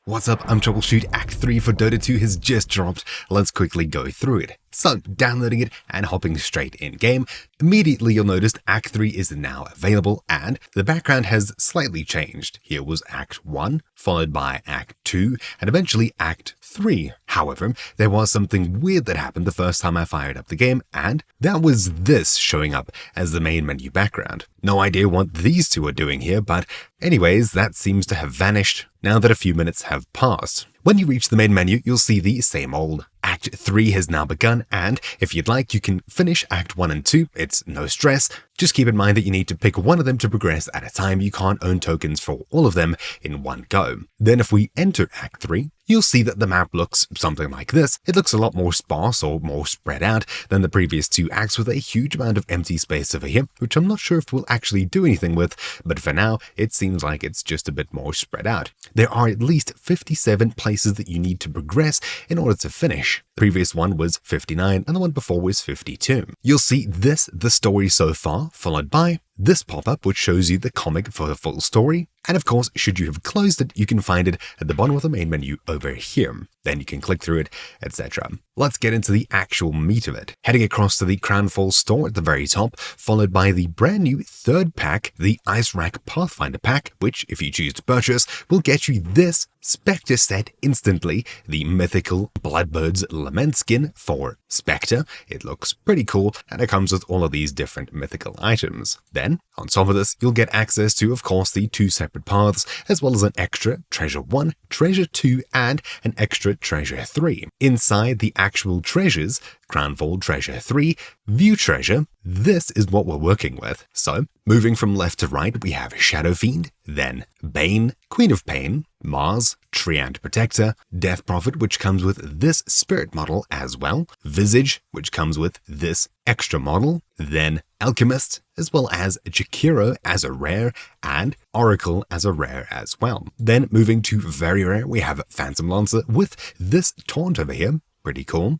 What's up, I'm Troubleshoot. Act 3 for Dota 2 has just dropped. Let's quickly go through it. So, downloading it and hopping straight in-game, immediately you'll notice Act 3 is now available and the background has slightly changed. Here was Act 1, followed by Act 2, and eventually Act 3. However, there was something weird that happened the first time I fired up the game, and that was this showing up as the main menu background. No idea what these two are doing here, but anyways, that seems to have vanished now that a few minutes have passed. When you reach the main menu, you'll see the same old. Act 3 has now begun, and if you'd like, you can finish Act 1 and 2. It's no stress. Just keep in mind that you need to pick one of them to progress at a time. You can't own tokens for all of them in one go. Then if we enter Act 3, you'll see that the map looks something like this. It looks a lot more sparse or more spread out than the previous two acts, with a huge amount of empty space over here, which I'm not sure if we'll actually do anything with, but for now, it seems like it's just a bit more spread out. There are at least 57 places that you need to progress in order to finish. Previous one was 59 and the one before was 52. You'll see this, the story so far, followed by this pop-up which shows you the comic for the full story, and of course, should you have closed it, you can find it at the bottom of the main menu over here. Then you can click through it, etc. Let's get into the actual meat of it. Heading across to the Crownfall store at the very top, followed by the brand new third pack, the Icewrack Pathfinder pack, which, if you choose to purchase, will get you this Spectre set instantly, the mythical Bloodbird's Lament skin for Spectre. It looks pretty cool, and it comes with all of these different mythical items. Then, on top of this, you'll get access to, of course, the two separate paths, as well as an extra Treasure 1, Treasure 2, and an extra Treasure 3. Inside the actual treasures, Crownfall Treasure 3, View Treasure, this is what we're working with. So, moving from left to right, we have Shadow Fiend, then Bane, Queen of Pain, Mars, Treant Protector, Death Prophet, which comes with this spirit model as well, Visage, which comes with this extra model, then Alchemist, as well as Jakiro as a rare, and Oracle as a rare as well. Then moving to very rare, we have Phantom Lancer with this taunt over here, pretty cool,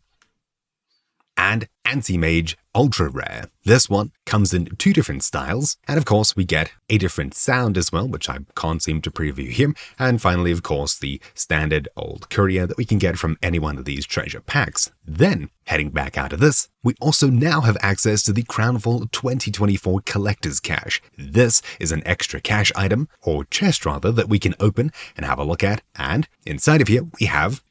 and Anti-Mage Ultra Rare. This one comes in two different styles, and of course we get a different sound as well, which I can't seem to preview here, and finally of course the standard old courier that we can get from any one of these treasure packs. Then, heading back out of this, we also now have access to the Crownfall 2024 Collector's Cache. This is an extra cache item, or chest rather, that we can open and have a look at, and inside of here we have,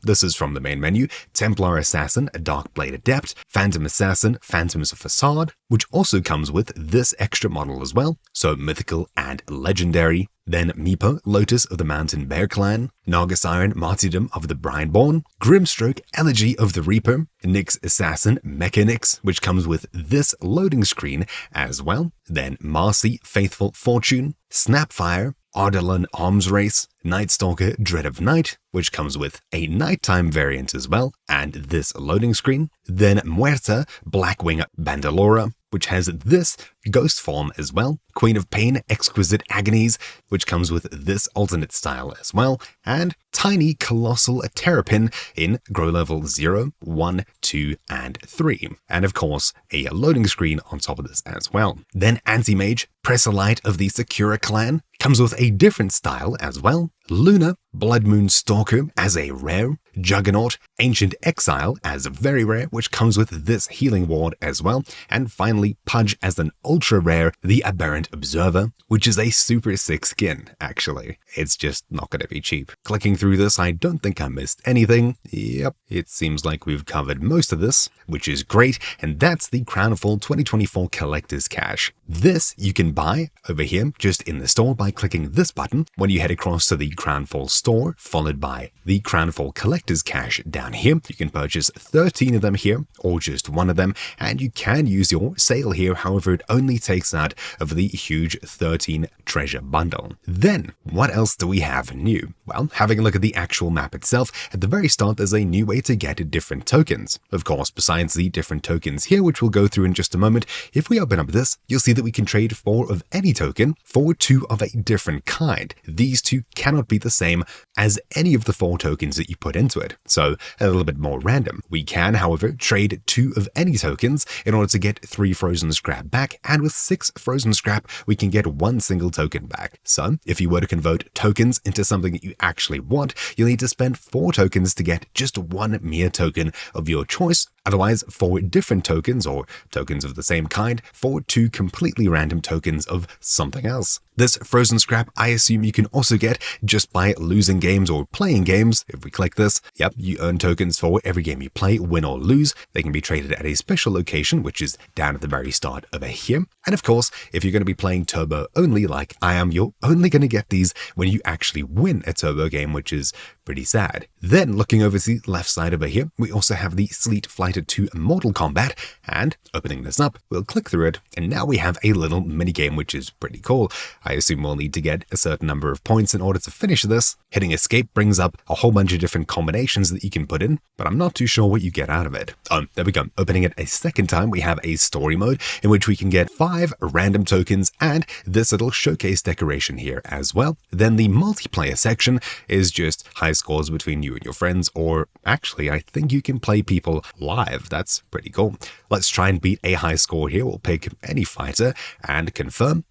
this is from the main menu, Templar Assassin, Darkblade Adept, Phantom Assassin, Phantom's Facade, which also comes with this extra model as well, so mythical and legendary. Then Meepo, Lotus of the Mountain Bear Clan, Nargasiren, Martyrdom of the Brineborn, Grimstroke, Elegy of the Reaper, Nyx Assassin, Mechanix, which comes with this loading screen as well, then Marcy, Faithful Fortune, Snapfire, Ardalon Arms Race, Nightstalker, Dread of Night, which comes with a nighttime variant as well, and this loading screen, then Muerta, Blackwing Bandalora, which has this ghost form as well, Queen of Pain, Exquisite Agonies, which comes with this alternate style as well, and Tiny Colossal Terrapin in Grow Level 0, 1, 2, and 3. And of course, a loading screen on top of this as well. Then Anti-Mage, Pressalite of the Sakura clan, comes with a different style as well, Luna, Blood Moon Stalker as a rare, Juggernaut, Ancient Exile as a very rare, which comes with this healing ward as well, and finally Pudge as an ultra rare, the Aberrant Observer, which is a super sick skin, actually. It's just not going to be cheap. Clicking through this, I don't think I missed anything. Yep, it seems like we've covered most of this, which is great, and that's the Crownfall 2024 Collector's Cache. This you can buy over here, just in the store by clicking this button when you head across to the Crownfall store, followed by the Crownfall Collector's Cache down here. You can purchase 13 of them here, or just one of them, and you can use your sale here, however it only takes out of the huge 13 treasure bundle. Then, what else do we have new? Well, having a look at the actual map itself, at the very start there's a new way to get different tokens. Of course, besides the different tokens here, which we'll go through in just a moment, if we open up this, you'll see that we can trade 4 of any token for 2 of a different kind. These two cannot be the same as any of the 4 tokens that you put into it, so a little bit more random. We can, however, trade 2 of any tokens in order to get 3 frozen scrap back, and with 6 frozen scrap, we can get 1 single token back. So if you were to convert tokens into something that you actually want, you'll need to spend 4 tokens to get just 1 mere token of your choice. Otherwise, 4 different tokens, or tokens of the same kind, for 2 completely random tokens of something else. This frozen scrap, I assume you can also get just by losing games or playing games. If we click this, yep, you earn tokens for every game you play, win or lose. They can be traded at a special location, which is down at the very start over here. And of course, if you're going to be playing turbo only like I am, you're only going to get these when you actually win a turbo game, which is pretty sad. Then looking over to the left side over here, we also have the Sleet Fighter 2 Mortal Kombat, and opening this up, we'll click through it, and now we have a little minigame, which is pretty cool. I assume we'll need to get a certain number of points in order to finish this. Hitting escape brings up a whole bunch of different combinations that you can put in, but I'm not too sure what you get out of it. There we go. Opening it a second time, we have a story mode in which we can get 5 random tokens and this little showcase decoration here as well. Then the multiplayer section is just high scores between you and your friends, or actually, I think you can play people live. That's pretty cool. Let's try and beat a high score here. We'll pick any fighter and confirm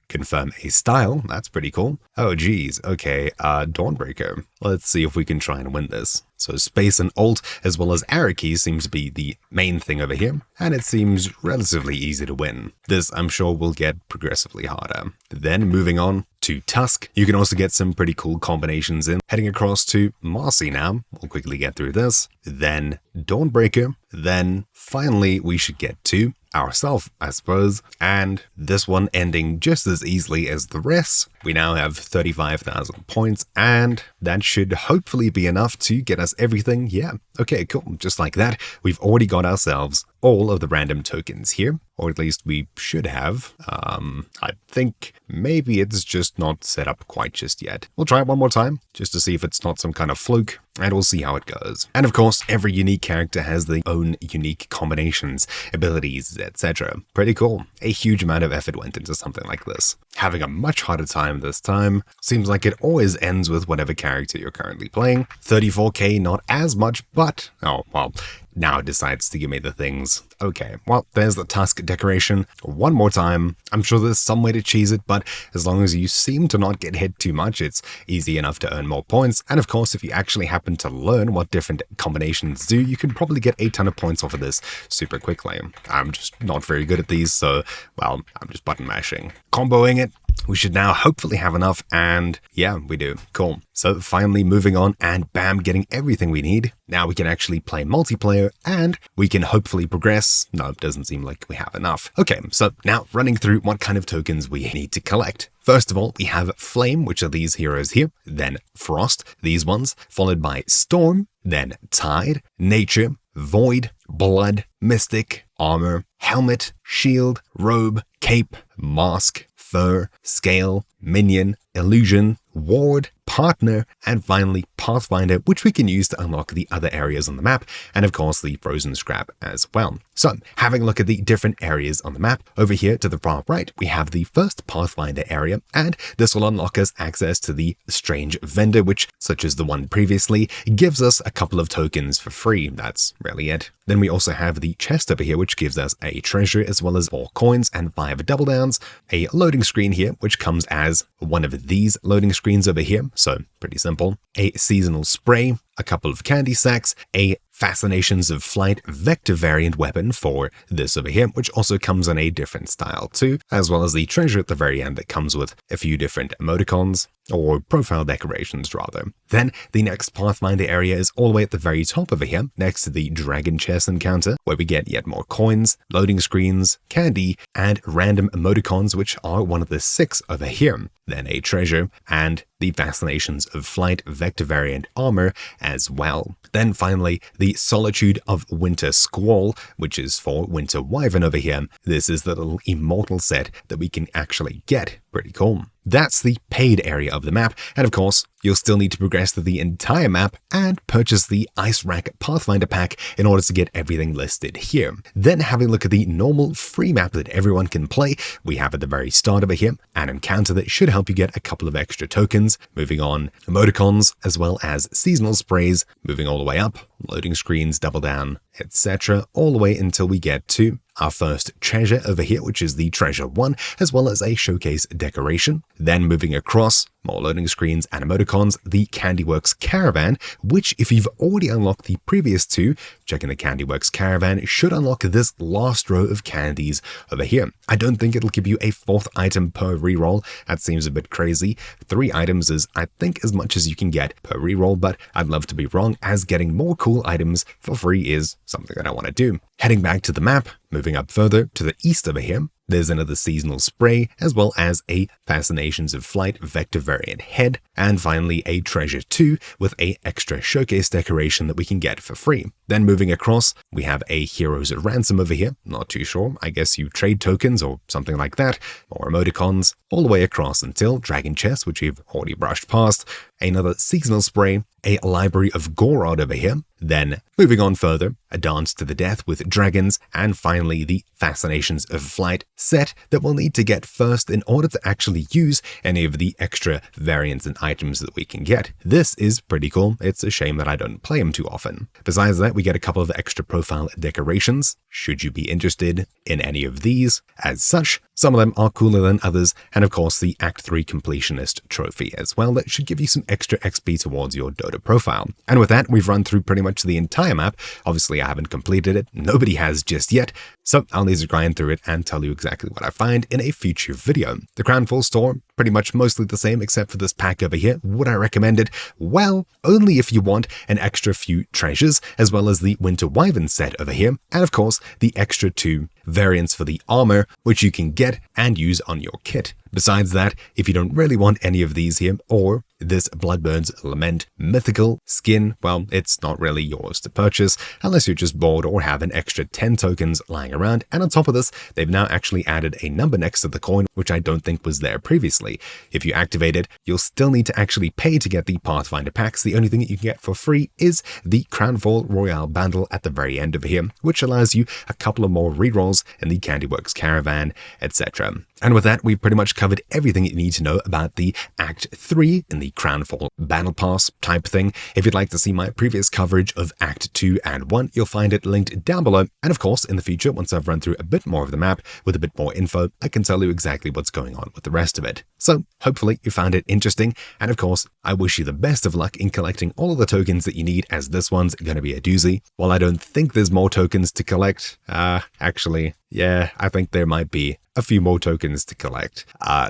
a style. That's pretty cool. Oh geez, okay, Dawnbreaker. Let's see if we can try and win this. So space and alt as well as arrow keys seems to be the main thing over here, and it seems relatively easy to win. This I'm sure will get progressively harder. Then moving on to Tusk, you can also get some pretty cool combinations in. Heading across to Marcy now, we'll quickly get through this. Then Dawnbreaker, then finally we should get to ourselves, I suppose, and this one ending just as easily as the rest. We now have 35,000 points, and that should hopefully be enough to get us everything. Yeah, okay, cool. Just like that, we've already got ourselves all of the random tokens here, or at least we should have. I think maybe it's just not set up quite just yet. We'll try it one more time, just to see if it's not some kind of fluke, and we'll see how it goes. And of course, every unique character has their own unique combinations, abilities, etc. Pretty cool. A huge amount of effort went into something like this. Having a much harder time this time. Seems like it always ends with whatever character you're currently playing. 34k, not as much, but, oh, well, now it decides to give me the things. Okay, well, there's the Tusk decoration. One more time. I'm sure there's some way to cheese it, but as long as you seem to not get hit too much, it's easy enough to earn more points. And of course, if you actually happen to learn what different combinations do, you can probably get a ton of points off of this super quickly. I'm just not very good at these, so, well, I'm just button mashing. Comboing it. We should now hopefully have enough, and yeah, we do. Cool. So finally moving on, and bam, getting everything we need. Now we can actually play multiplayer, and we can hopefully progress. No, it doesn't seem like we have enough. Okay, so now running through what kind of tokens we need to collect. First of all, we have Flame, which are these heroes here, then Frost, these ones, followed by Storm, then Tide, Nature, Void, Blood, Mystic, Armor, Helmet, Shield, Robe, Cape, Mask, Fur, Scale, Minion, Illusion, Ward, Partner, and finally Pathfinder, which we can use to unlock the other areas on the map, and of course the frozen scrap as well. So, having a look at the different areas on the map, over here to the far right, we have the first Pathfinder area, and this will unlock us access to the Strange Vendor, which, such as the one previously, gives us a couple of tokens for free. That's really it. Then we also have the chest over here, which gives us a treasure as well as 4 coins and 5 double downs, a loading screen here, which comes as one of these loading screens over here, so pretty simple, a seasonal spray, a couple of candy sacks, a Fascinations of Flight vector variant weapon for this over here, which also comes in a different style too, as well as the treasure at the very end that comes with a few different emoticons, or profile decorations rather. Then the next Pathfinder area is all the way at the very top over here, next to the Dragon Chest encounter, where we get yet more coins, loading screens, candy, and random emoticons, which are one of the 6 over here. Then a treasure, and the Fascinations of Flight vector variant armor as well. Then finally, the Solitude of Winter Squall, which is for Winter Wyvern over here. This is the little immortal set that we can actually get. Pretty cool. That's the paid area of the map, and of course, you'll still need to progress through the entire map and purchase the Icewrack Pathfinder pack in order to get everything listed here. Then having a look at the normal free map that everyone can play, we have at the very start over here an encounter that should help you get a couple of extra tokens, moving on emoticons, as well as seasonal sprays, moving all the way up, loading screens, double down, etc., all the way until we get to our first treasure over here, which is the Treasure 1, as well as a showcase decoration. Then moving across, more loading screens and emoticons, the Candyworks Caravan, which if you've already unlocked the previous two, checking the Candyworks Caravan should unlock this last row of candies over here. I don't think it'll give you a 4th item per reroll. That seems a bit crazy. 3 items is, I think, as much as you can get per reroll, but I'd love to be wrong, as getting more cool items for free is something that I want to do. Heading back to the map, moving up further to the east over here, there's another seasonal spray, as well as a Fascinations of Flight vector variant head, and finally a Treasure 2 with a extra showcase decoration that we can get for free. Then moving across, we have a Hero's Ransom over here, not too sure, I guess you trade tokens or something like that, more emoticons, all the way across until Dragon Chest, which we've already brushed past, another seasonal spray, a Library of Gorod over here, then moving on further, a Dance to the Death with dragons, and finally the Fascinations of Flight set that we'll need to get first in order to actually use any of the extra variants and items that we can get. This is pretty cool. It's a shame that I don't play them too often. Besides that, we get a couple of extra profile decorations, should you be interested in any of these. As such, some of them are cooler than others, and of course the Act 3 Completionist trophy as well that should give you some extra XP towards your Dota profile. And with that, we've run through pretty much the entire map. Obviously, I haven't completed it, nobody has just yet, so I'll need to grind through it and tell you exactly what I find in a future video. The Crownfall store, pretty much mostly the same except for this pack over here. Would I recommend it? Well, only if you want an extra few treasures, as well as the Winter Wyvern set over here, and of course the extra 2 variants for the armor, which you can get and use on your kit. Besides that, if you don't really want any of these here, or this Bloodburn's Lament mythical skin, well, it's not really yours to purchase unless you're just bored or have an extra 10 tokens lying around. And on top of this, they've now actually added a number next to the coin, which I don't think was there previously. If you activate it, you'll still need to actually pay to get the Pathfinder packs. The only thing that you can get for free is the Crownfall Royale bundle at the very end of here, which allows you a couple of more rerolls in the Candyworks Caravan, etc. And with that, we've pretty much covered everything you need to know about the Act 3 in the Crownfall Battle Pass type thing. If you'd like to see my previous coverage of Act 2 and 1, you'll find it linked down below. And of course, in the future, once I've run through a bit more of the map with a bit more info, I can tell you exactly what's going on with the rest of it. So hopefully you found it interesting. And of course, I wish you the best of luck in collecting all of the tokens that you need, as this one's going to be a doozy. While I don't think there's more tokens to collect, actually, yeah, I think there might be a few more tokens to collect.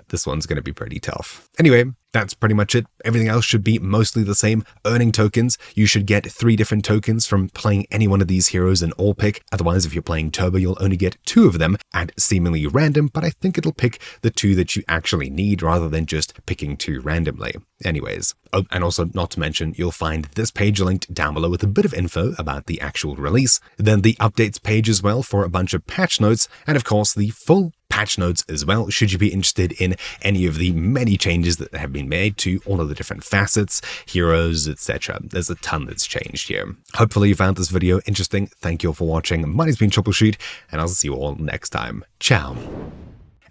This one's going to be pretty tough. Anyway, that's pretty much it. Everything else should be mostly the same. Earning tokens, you should get 3 different tokens from playing any one of these heroes in all pick. Otherwise, if you're playing Turbo, you'll only get 2 of them at seemingly random, but I think it'll pick the 2 that you actually need rather than just picking 2 randomly. Anyways, oh, and also not to mention, you'll find this page linked down below with a bit of info about the actual release, then the updates page as well for a bunch of patch notes, and of course the full patch notes as well, should you be interested in any of the many changes that have been made to all of the different facets, heroes, etc. There's a ton that's changed here. Hopefully you found this video interesting. Thank you all for watching. My name's been Troubleshoot, and I'll see you all next time. Ciao.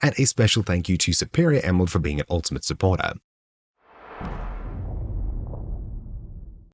And a special thank you to Superior Emerald for being an ultimate supporter.